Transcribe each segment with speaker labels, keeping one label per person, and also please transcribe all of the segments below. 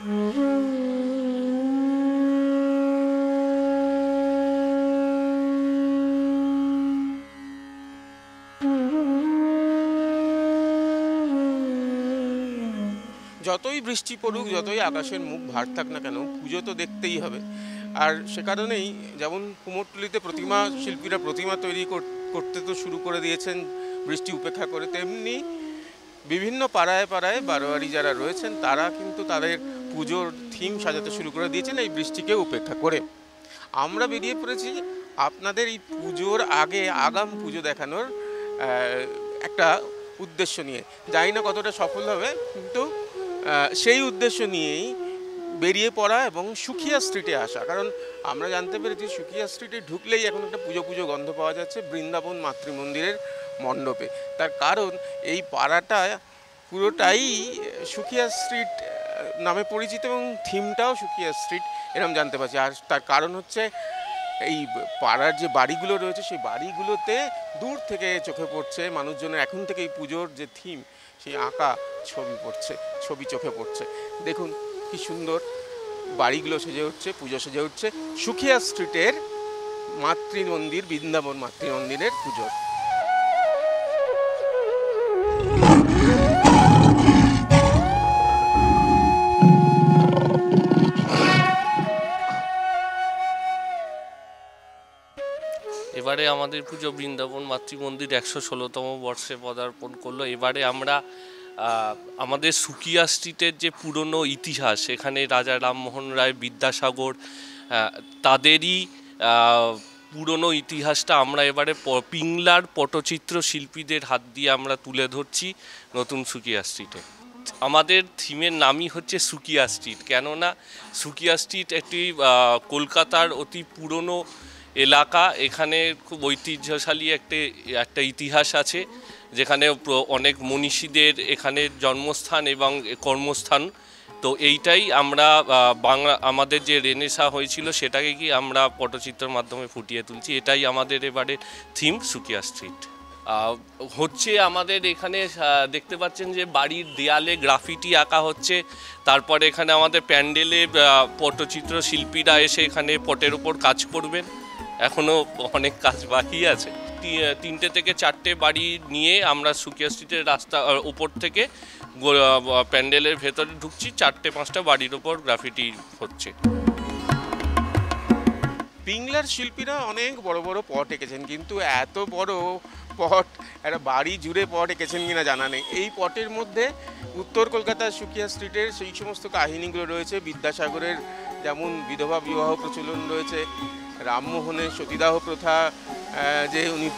Speaker 1: যতই বৃষ্টি পড়ুক, যতই আকাশের মুখ ভার থাক না কেন, পুজো তো দেখতেই হবে। আর সে কারণেই যেমন কুমোরটুলিতে প্রতিমা শিল্পীরা প্রতিমা তৈরি করতে তো শুরু করে দিয়েছেন বৃষ্টি উপেক্ষা করে, তেমনি বিভিন্ন পাড়ায় পাড়ায় বারোয়ারি যারা রয়েছেন তারা কিন্তু তাদের পুজোর থিম সাজাতে শুরু করে দিয়েছেন এই বৃষ্টিকে উপেক্ষা করে। আমরা বেরিয়ে পড়েছি আপনাদের এই পুজোর আগে আগাম পুজো দেখানোর একটা উদ্দেশ্য নিয়ে। জানি না কতটা সফল হবে, কিন্তু সেই উদ্দেশ্য নিয়েই বেরিয়ে পড়া এবং সুখিয়া স্ট্রিটে আসা। কারণ আমরা জানতে পেরেছি সুখিয়া স্ট্রিটে ঢুকলেই এখন একটা পুজো পুজো গন্ধ পাওয়া যাচ্ছে বৃন্দাবন মাতৃমন্দিরের মণ্ডপে। তার কারণ এই পাড়াটা পুরোটাই সুখিয়া স্ট্রিট নামে পরিচিত এবং থিমটাও সুখিয়া স্ট্রিট এরকম জানতে পারছি। আর তার কারণ হচ্ছে এই পাড়ার যে বাড়িগুলো রয়েছে সেই বাড়িগুলোতে দূর থেকে চোখে পড়ছে মানুষজনের এখন থেকে এই পুজোর যে থিম সেই আঁকা ছবি চোখে পড়ছে। দেখুন কি সুন্দর বাড়িগুলো সেজে উঠছে, পুজো সেজে উঠছে সুখিয়া স্ট্রিটের মাতৃমন্দির, বৃন্দাবন মাতৃমন্দিরের পুজোর।
Speaker 2: এবারে আমাদের পুজো বৃন্দাবন মাতৃমন্দির ১১৬তম বর্ষে পদার্পণ করলো। এবারে আমরা আমাদের সুকিয়া স্ট্রিটের যে পুরনো ইতিহাস, এখানে রাজা রামমোহন রায়, বিদ্যাসাগর, তাদেরই পুরনো ইতিহাসটা আমরা এবারে পিংলার পটচিত্র শিল্পীদের হাত দিয়ে আমরা তুলে ধরছি নতুন সুকিয়া স্ট্রিটে। আমাদের থিমের নামই হচ্ছে সুকিয়া স্ট্রিট, কেননা সুকিয়া স্ট্রিট একটি কলকাতার অতি পুরনো এলাকা। এখানে খুব ঐতিহ্যশালী একটা ইতিহাস আছে, যেখানে অনেক মনীষীদের এখানে জন্মস্থান এবং কর্মস্থান। তো এইটাই আমরা আমাদের যে রেনেসাঁ হয়েছিল সেটাকে কি আমরা পটচিত্রের মাধ্যমে ফুটিয়ে তুলছি। এটাই আমাদের এবারে থিম সুকিয়া স্ট্রিট হচ্ছে। আমাদের এখানে দেখতে পাচ্ছেন যে বাড়ির দেয়ালে গ্রাফিটি আঁকা হচ্ছে। তারপরে এখানে আমাদের প্যান্ডেলে পটচিত্র শিল্পীরা এসে এখানে পটের ওপর কাজ করবেন। এখনও অনেক কাজ বাকি আছে। 3টে থেকে 4টে বাড়ি নিয়ে আমরা সুকিয়া স্ট্রিটের রাস্তা উপর থেকে প্যান্ডেলের ভেতরে ঢুকছি। 4-5টা বাড়ির ওপর গ্রাফিটি হচ্ছে।
Speaker 1: পিংলার শিল্পীরা অনেক বড় বড় পট এঁকেছেন, কিন্তু এত বড় পট একটা বাড়ি জুড়ে পট এঁকেছেন কিনা জানা নেই। এই পটের মধ্যে উত্তর কলকাতার সুকিয়া স্ট্রিটের সেই সমস্ত কাহিনীগুলো রয়েছে। বিদ্যাসাগরের যেমন বিধবা বিবাহ প্রচলন রয়েছে, রামমোহনের সতীদাহ প্রথা যে উনি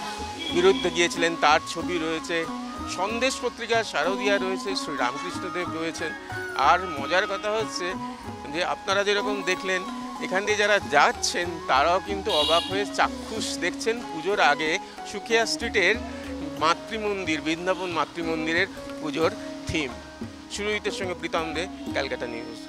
Speaker 1: বিরুদ্ধে গিয়েছিলেন তার ছবি রয়েছে, সন্দেশ পত্রিকার শারদিয়া রয়েছে, শ্রী রামকৃষ্ণদেব রয়েছেন। আর মজার কথা হচ্ছে যে আপনারা যেরকম দেখলেন এখান দিয়ে যারা যাচ্ছেন তারাও কিন্তু অবাক হয়ে চাক্ষুষ দেখছেন পুজোর আগে সুখিয়া স্ট্রিটের মাতৃমন্দির, বৃন্দাবন মাতৃমন্দিরের পুজোর থিম। সুরজিতের সঙ্গে প্রীতম দে, ক্যালকাটা নিউজ।